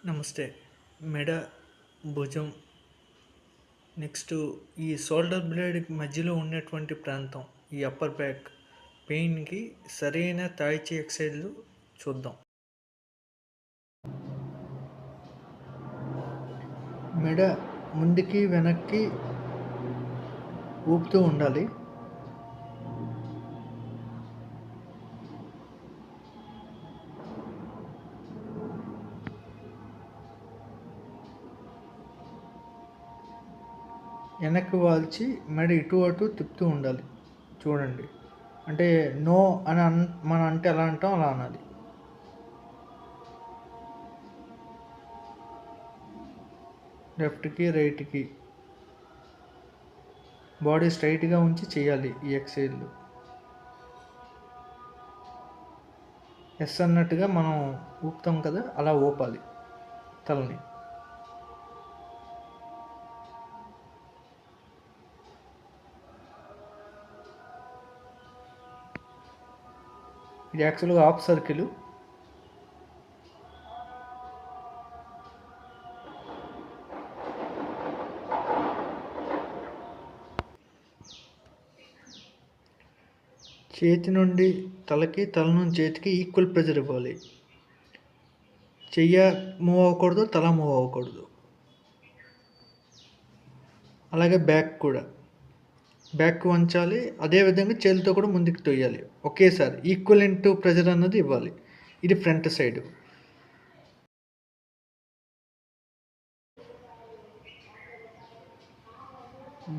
నమస్తే. మెడ, భుజం, నెక్స్ట్ ఈ షోల్డర్ బ్లేడ్ మధ్యలో ఉన్నటువంటి ప్రాంతం, ఈ అప్పర్ బ్యాక్ పెయిన్కి సరైన తాయి చీ ఎక్సర్సైజ్లు చూద్దాం. మెడ ముందుకి వెనక్కి ఊపుతూ ఉండాలి. వెనక్కి వాల్చి మెడ ఇటు అటు తిప్పుతూ ఉండాలి. చూడండి, అంటే నో అని మనం అంటే ఎలా అంటాం అలా అనాలి. లెఫ్ట్కి రైట్కి బాడీ స్ట్రైట్గా ఉంచి చేయాలి ఈ ఎక్సర్సైజ్లు. ఎస్ అన్నట్టుగా మనం ఊపుతాం కదా, అలా ఊపాలి తలని. ఇది యాక్చువల్గా హాఫ్ సర్కిల్. చేతి నుండి తలకి, తల నుంచి చేతికి ఈక్వల్ ప్రెజర్ ఇవ్వాలి. చెయ్య మూవ్ అవ్వకూడదు, తల మూవ్ అవ్వకూడదు. అలాగే బ్యాక్ కూడా, బ్యాక్ వంచాలి. అదేవిధంగా చేతితో కూడా ముందుకు తొయ్యాలి. ఒకేసారి ఈక్వలెంట్ ప్రెజర్ అన్నది ఇవ్వాలి. ఇది ఫ్రంట్ సైడ్.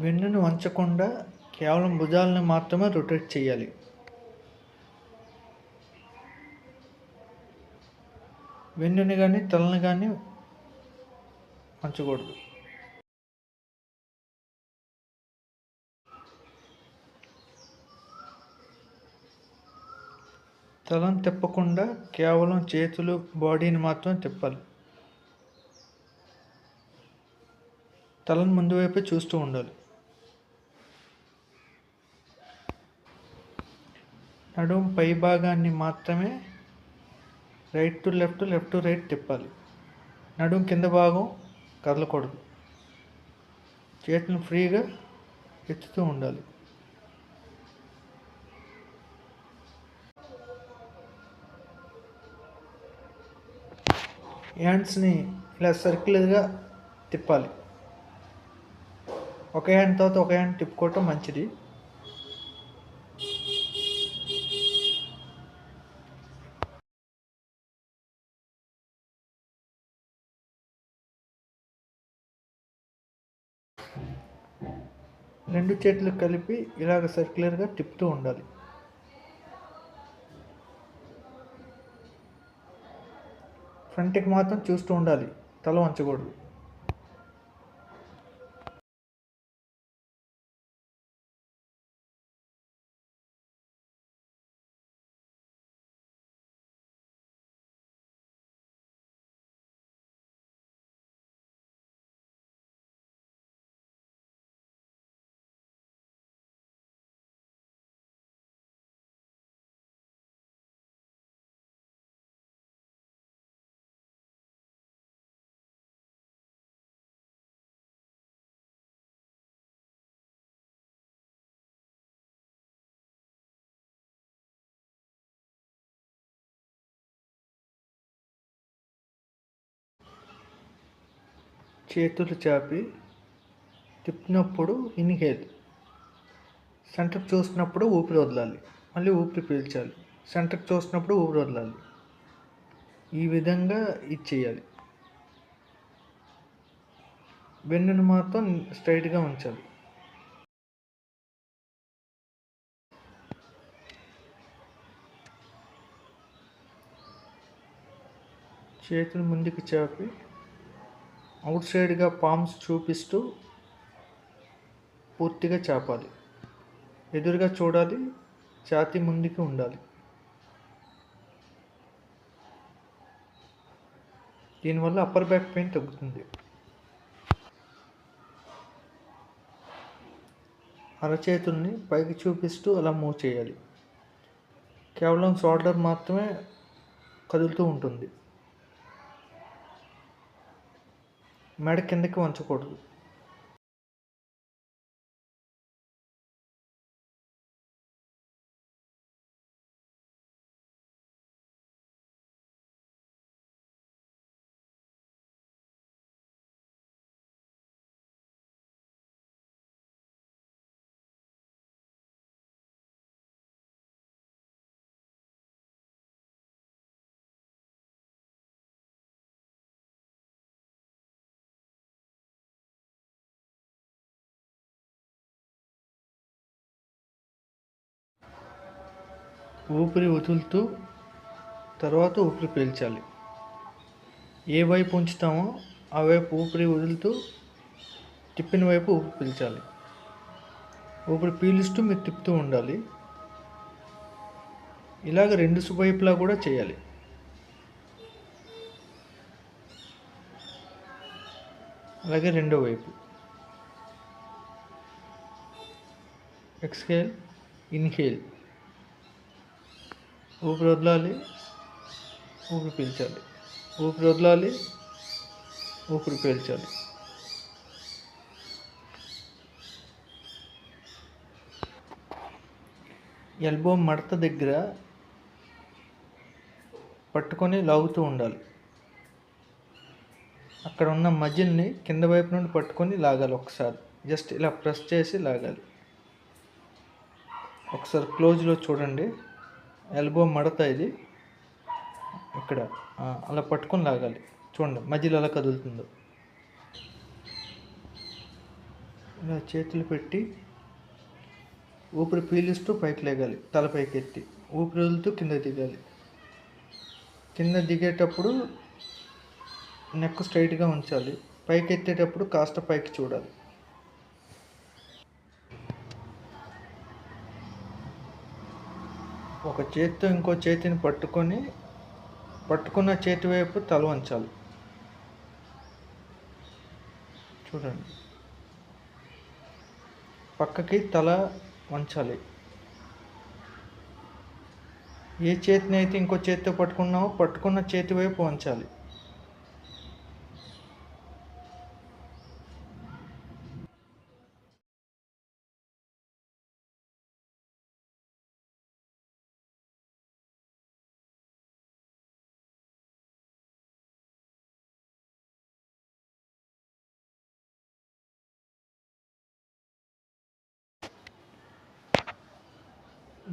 వెన్నును వంచకుండా కేవలం భుజాలను మాత్రమే రొటేట్ చేయాలి. వెన్నుని కానీ తలని కానీ వంచకూడదు. తలను తిప్పకుండా కేవలం చేతులు, బాడీని మాత్రం తిప్పాలి. తలను ముందు వైపే చూస్తూ ఉండాలి. నడుము పై భాగాన్ని మాత్రమే right to left, left to right తిప్పాలి. నడుము కింద భాగం కదలకూడదు. చేతులను ఫ్రీగా ఎత్తుతూ ఉండాలి. హ్యాండ్స్ని ఇలా సర్క్యులర్గా తిప్పాలి. ఒక హ్యాండ్ తర్వాత ఒక హ్యాండ్ తిప్పుకోవటం మంచిది. రెండు చేతులు కలిపి ఇలాగ సర్క్యులర్గా తిప్పుతూ ఉండాలి. ఫ్రంట్కి మాత్రం చూస్తూ ఉండాలి, తల వంచకూడదు. చేతులు చాపి తిప్పినప్పుడు ఇన్హేల్, సెంటర్కి చూసినప్పుడు ఊపిరి వదలాలి. మళ్ళీ ఊపిరి పీల్చాలి. సెంటర్కి చూసినప్పుడు ఊపిరి వదలాలి. ఈ విధంగా ఇది చేయాలి. వెన్నును మాత్రం స్ట్రైట్గా ఉంచాలి. చేతులు ముందుకు చాపి అవుట్ సైడ్గా పామ్స్ చూపిస్తూ పూర్తిగా చాపాలి. ఎదురుగా చూడాలి, ఛాతీ ముందుకు ఉండాలి. దీనివల్ల అప్పర్ బ్యాక్ పెయిన్ తగ్గుతుంది. అరచేతుల్ని పైకి చూపిస్తూ అలా మూవ్ చేయాలి. కేవలం షోల్డర్ మాత్రమే కదులుతూ ఉంటుంది. మెడ కిందకి వంచకూడదు. ఊపిరి వదులుతూ తర్వాత ఊపిరి పీల్చాలి. ఏ వైపు ఉంచుతామో ఆ వైపు ఊపిరి వదులుతూ తిప్పిన వైపు ఊపిరి పీల్చాలి. ఊపిరి పీలుస్తూ మీరు తిప్పుతూ ఉండాలి. ఇలాగ 2 వైపులా కూడా చేయాలి. అలాగే రెండో వైపు. Exhale, inhale. ఊపిరి వదలాలి, ఊపిరి పీల్చాలి. ఊపిరి వదలాలి, ఊపిరి పీల్చాలి. ఎల్బో మడత దగ్గర పట్టుకొని లాగుతూ ఉండాలి. అక్కడ ఉన్న మజిల్ని కింద వైపు నుండి పట్టుకొని లాగాలి. ఒకసారి జస్ట్ ఇలా ప్రెస్ చేసి లాగాలి. ఒకసారి క్లోజ్లో చూడండి. ఎల్బో మడత ఇది ఇక్కడ అలా పట్టుకొని లాగాలి. చూడండి మధ్యలో ఎలా కదులుతుందో. ఇలా చేతులు పెట్టి ఊపిరి పీలుస్తూ పైకి లేగాలి. తల పైకి ఎత్తి ఊపిరి వదులుతూ కింద దిగాలి. కింద దిగేటప్పుడు నెక్ స్ట్రైట్గా ఉంచాలి. పైకి ఎత్తేటప్పుడు కాస్త పైకి చూడాలి. ఒక చేతితో ఇంకో చేతిని పట్టుకున్న చేతి వైపు తల వంచాలి. చూడండి, పక్కకి తల వంచాలి. ఏ చేతిని అయితే ఇంకో చేతితో పట్టుకున్నామో పట్టుకున్న చేతి వైపు వంచాలి.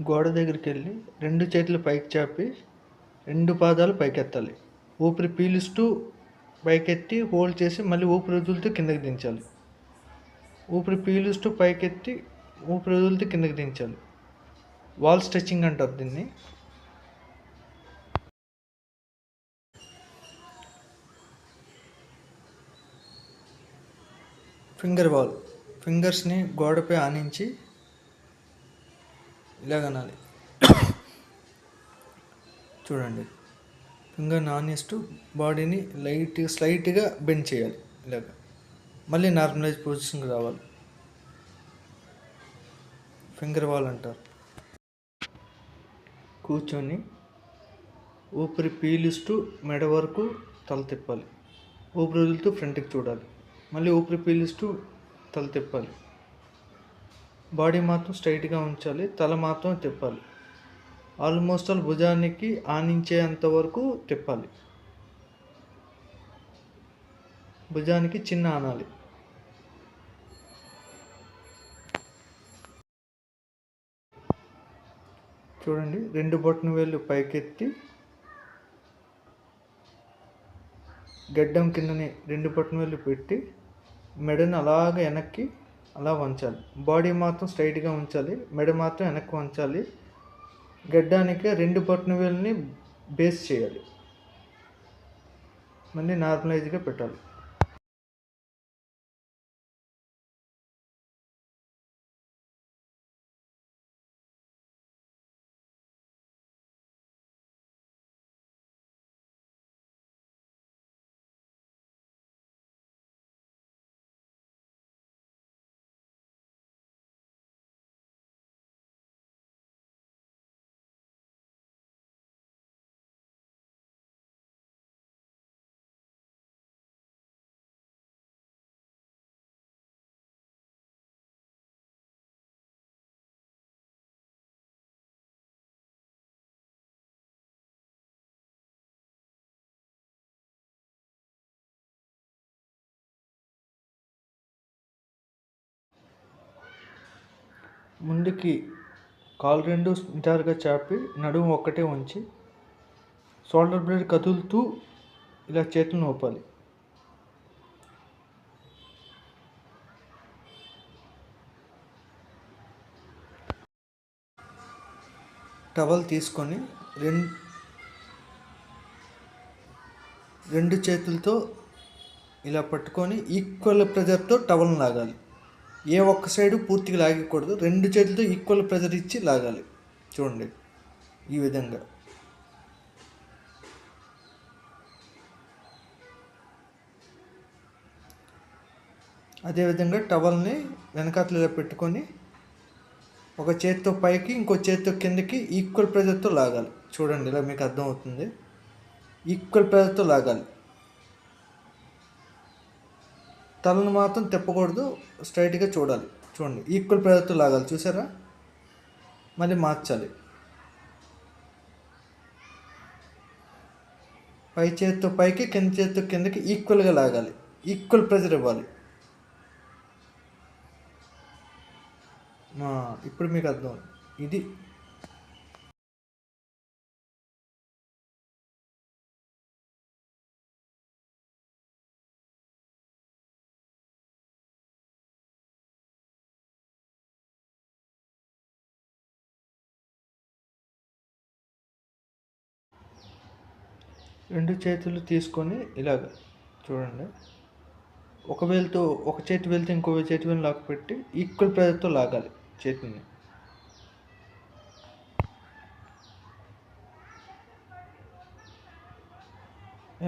గోడ దగ్గరికి వెళ్ళి 2 చేతులు పైకి చాపి 2 పాదాలు పైకెత్తాలి. ఊపిరి పీలుస్తూ పైకెత్తి హోల్డ్ చేసి మళ్ళీ ఊపిరి వదులుతూ కిందకి దించాలి. ఊపిరి పీలుస్తూ పైకెత్తి ఊపిరి వదులుతూ కిందకి దించాలి. వాల్ స్ట్రెచ్చింగ్ అంటారు దీన్ని. Finger wall. ఫింగర్స్ని గోడపై ఆనించి ఇలాగనాలి. చూడండి, ఫింగర్ ఆనిస్తూ బాడీని స్లైట్గా బెండ్ చేయాలి. ఇలాగ మళ్ళీ నార్మలైజ్ పొజిషన్కి రావాలి. ఫింగర్ వాల్ అంటారు. కూర్చొని ఊపిరి పీలుస్తూ మెడ వరకు తల తిప్పాలి. ఊపిరి వదులుతూ ఫ్రంట్కి చూడాలి. మళ్ళీ ఊపిరి పీలుస్తూ తల తిప్పాలి. బాడీ మాత్రం స్ట్రైట్గా ఉంచాలి. తల మాత్రం తిప్పాలి. ఆల్మోస్ట్ భుజానికి ఆనించేంత వరకు తిప్పాలి. భుజానికి చిన్న ఆనాలి. చూడండి, 2 బొటన వేళ్ళు పైకెత్తి గడ్డం కిందని 2 బొటన వేళ్ళు పెట్టి మెడని అలాగ వెనక్కి అలా వంచాలి. బాడీ మాత్రం స్ట్రైట్గా ఉంచాలి, మెడ మాత్రం వెనక్కి వంచాలి. గడ్డానికి 2 బొటన వేలుని బేస్ చేయాలి, మళ్ళీ నార్మలైజ్గా పెట్టాలి. ముందుకి కాలు 2 నిటారుగా చాపి నడుము ఒక్కటే ఉంచి షోల్డర్ బ్లేడ్ కదులుతూ ఇలా చేతులను ఊపాలి. టవల్ తీసుకొని రెండు చేతులతో ఇలా పట్టుకొని ఈక్వల్ ప్రెజర్తో టవల్ని లాగాలి. ఏ ఒక్క సైడు పూర్తిగా లాగకూడదు, 2 చేతులతో ఈక్వల్ ప్రెజర్ ఇచ్చి లాగాలి. చూడండి ఈ విధంగా. అదేవిధంగా టవల్ని వెనకాతలు ఇలా పెట్టుకొని ఒక చేతితో పైకి ఇంకో చేతితో కిందకి ఈక్వల్ ప్రెజర్తో లాగాలి. చూడండి ఇలా మీకు అర్థమవుతుంది. ఈక్వల్ ప్రెజర్తో లాగాలి. తలను మాత్రం తిప్పకూడదు, స్ట్రైట్గా చూడాలి. చూడండి ఈక్వల్ ప్రెజర్తో లాగాలి. చూసారా? మళ్ళీ మార్చాలి. పై చేతితో పైకి, కింద చేతితో కిందకి ఈక్వల్గా లాగాలి. ఈక్వల్ ప్రెజర్ ఇవ్వాలి. ఇప్పుడు మీకు అర్థం. ఇది రెండు చేతులు తీసుకొని ఇలాగ చూడండి, ఒక వేలుతో ఒక చేతి వేలుతో ఇంకో చేతి వేలు లాక్ పెట్టి ఈక్వల్ ప్రెజర్తో లాగాలి చేతిని.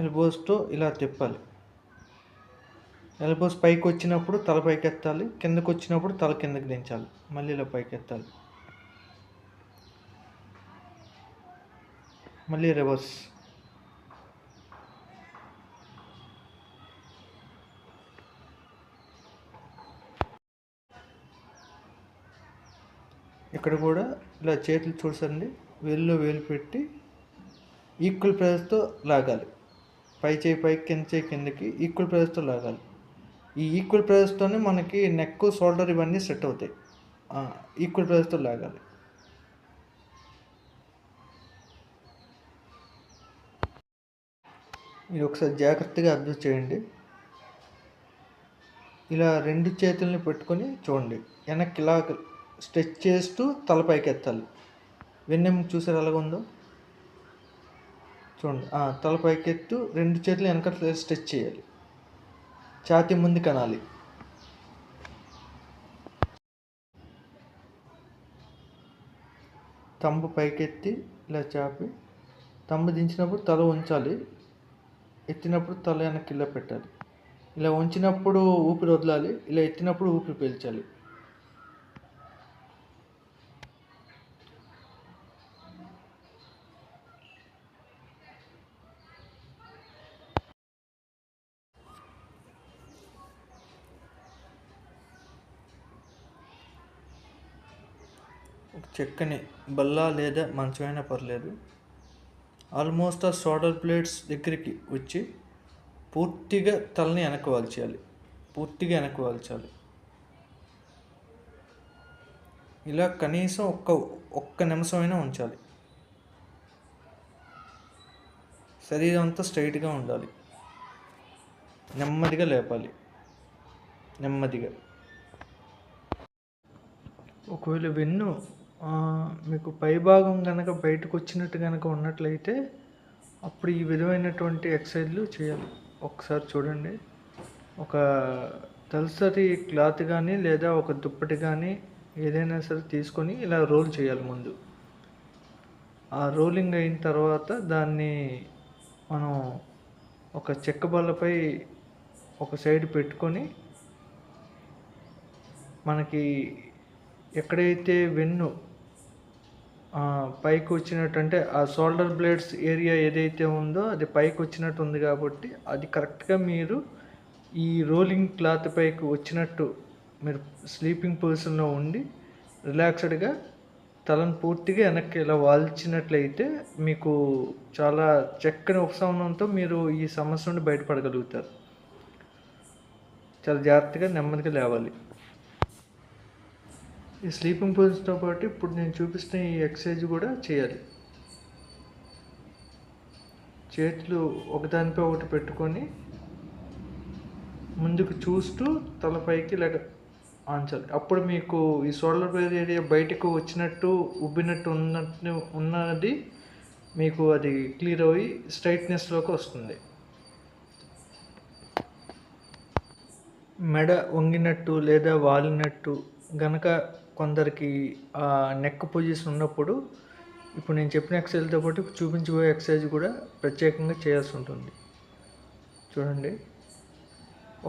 ఎల్బోస్తో ఇలా తిప్పాలి. ఎల్బోస్ పైకి వచ్చినప్పుడు తల పైకి ఎత్తాలి, కిందకు వచ్చినప్పుడు తల కిందకి దించాలి, మళ్ళీ ఇలా పైకి ఎత్తాలి, మళ్ళీ రివర్స్. ఇక్కడ కూడా ఇలా చేతులు చూసండి, వేలులో వేలు పెట్టి ఈక్వల్ ప్రెజర్తో లాగాలి. పై చేయి పైకి, కింద చేయి కిందకి ఈక్వల్ ప్రెజర్తో లాగాలి. ఈ ఈక్వల్ ప్రెజర్తోనే మనకి నెక్, షోల్డర్ ఇవన్నీ సెట్ అవుతాయి. ఈక్వల్ ప్రెజర్తో లాగాలి. ఇది ఒకసారి జాగ్రత్తగా అబ్జర్వ్ చేయండి. ఇలా 2 చేతుల్ని పెట్టుకొని చూడండి, వెనక్కి ఇలా స్ట్రెచ్ చేస్తూ తల పైకి ఎత్తాలి. వెన్నెముక చూసారు ఎలాగ ఉందో? చూడండి, తల పైకి ఎత్తు, 2 చేతులు వెనక స్ట్రెచ్ చేయాలి, ఛాతీ ముందు కనాలి. తంబు పైకెత్తి ఇలా చాపి, తంబు దించినప్పుడు తల ఉంచాలి, ఎత్తినప్పుడు తల వెనక్కి ఇలా పెట్టాలి. ఇలా ఉంచినప్పుడు ఊపిరి వదలాలి, ఇలా ఎత్తినప్పుడు ఊపిరి పీల్చాలి. చెక్కని బల్ల లేదా మంచమైనా పర్లేదు, ఆల్మోస్ట్ ఆ షోల్డర్ బ్లేడ్స్ దగ్గరికి వచ్చి పూర్తిగా తలని వెనక్కి వాల్చేయాలి, పూర్తిగా వెనక్కి వాల్చాలి. ఇలా కనీసం ఒక్క నిమిషమైనా ఉంచాలి. శరీరం అంతా స్ట్రైట్గా ఉండాలి, నెమ్మదిగా లేపాలి. నెమ్మదిగా. ఒకవేళ వెన్ను మీకు పైభాగం కనుక బయటకు వచ్చినట్టు కనుక ఉన్నట్లయితే అప్పుడు ఈ విధమైనటువంటి ఎక్సర్సైజ్లు చేయాలి. ఒకసారి చూడండి. ఒక తలసరి క్లాత్ కానీ లేదా ఒక దుప్పటి కానీ ఏదైనా సరే తీసుకొని ఇలా రోల్ చేయాలి ముందు. ఆ రోలింగ్ అయిన తర్వాత దాన్ని మనం ఒక చెక్క బల్లపై ఒక సైడ్ పెట్టుకొని మనకి ఎక్కడైతే వెన్ను పైకి వచ్చినట్టు, అంటే ఆ షోల్డర్ బ్లేడ్స్ ఏరియా ఏదైతే ఉందో అది పైకి వచ్చినట్టు ఉంది కాబట్టి అది కరెక్ట్గా మీరు ఈ రోలింగ్ క్లాత్ పైకి వచ్చినట్టు మీరు స్లీపింగ్ పొజిషన్లో ఉండి రిలాక్స్డ్గా తలను పూర్తిగా వెనక్కి ఇలా వాల్చినట్లయితే మీకు చాలా చక్కని ఉపశమనంతో మీరు ఈ సమస్య నుండి బయటపడగలుగుతారు. చాలా జాగ్రత్తగా నెమ్మదిగా లేవాలి. ఈ స్లీపింగ్ పొజిషన్తో పాటు ఇప్పుడు నేను చూపిస్తున్న ఈ ఎక్సర్సైజ్ కూడా చేయాలి. చేతులు ఒకదానిపై ఒకటి పెట్టుకొని ముందుకు చూస్తూ తలపైకి ఇలాగ ఆంచాలి. అప్పుడు మీకు ఈ షోల్డర్ బ్లేడ్ ఏరియా బయటకు వచ్చినట్టు ఉబ్బినట్టు ఉన్నది మీకు అది క్లియర్ అయ్యి స్ట్రైట్నెస్లోకి వస్తుంది. మెడ వంగినట్టు లేదా వాలినట్టు గనక కొందరికి నెక్ పొజిషన్ ఉన్నప్పుడు ఇప్పుడు నేను చెప్పిన ఎక్సర్సైజ్తో పాటు చూపించబోయే ఎక్సర్సైజ్ కూడా ప్రత్యేకంగా చేయాల్సి ఉంటుంది. చూడండి.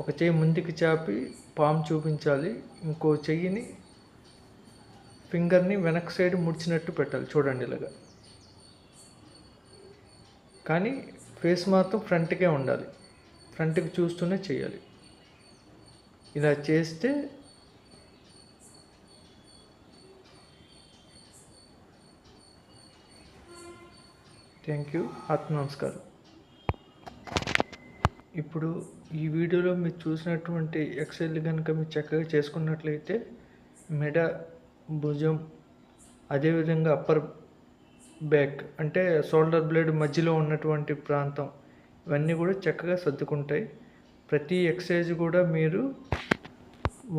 ఒక చెయ్యి ముందుకు చాపి పామ్ చూపించాలి. ఇంకో చెయ్యిని ఫింగర్ని వెనక్ సైడ్ ముడిచినట్టు పెట్టాలి. చూడండి ఇలాగా. కానీ ఫేస్ మాత్రం ఫ్రంట్కే ఉండాలి. ఫ్రంట్కి చూస్తూనే చేయాలి. ఇలా చేస్తే థ్యాంక్ యూ. ఆత్మ నమస్కారం. ఇప్పుడు ఈ వీడియోలో మీరు చూసినటువంటి ఎక్సర్సైజ్ కనుక మీరు చక్కగా చేసుకున్నట్లయితే మెడ, భుజం, అదేవిధంగా అప్పర్ బ్యాక్ అంటే షోల్డర్ బ్లేడ్ మధ్యలో ఉన్నటువంటి ప్రాంతం ఇవన్నీ కూడా చక్కగా సర్దుకుంటాయి. ప్రతి ఎక్సర్సైజ్ కూడా మీరు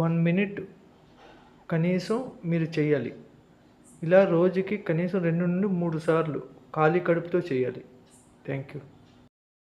1 minute కనీసం మీరు చేయాలి. ఇలా రోజుకి కనీసం 2 నుండి 3 సార్లు ఖాళీ కడుపుతో చేయాలి. Thank you.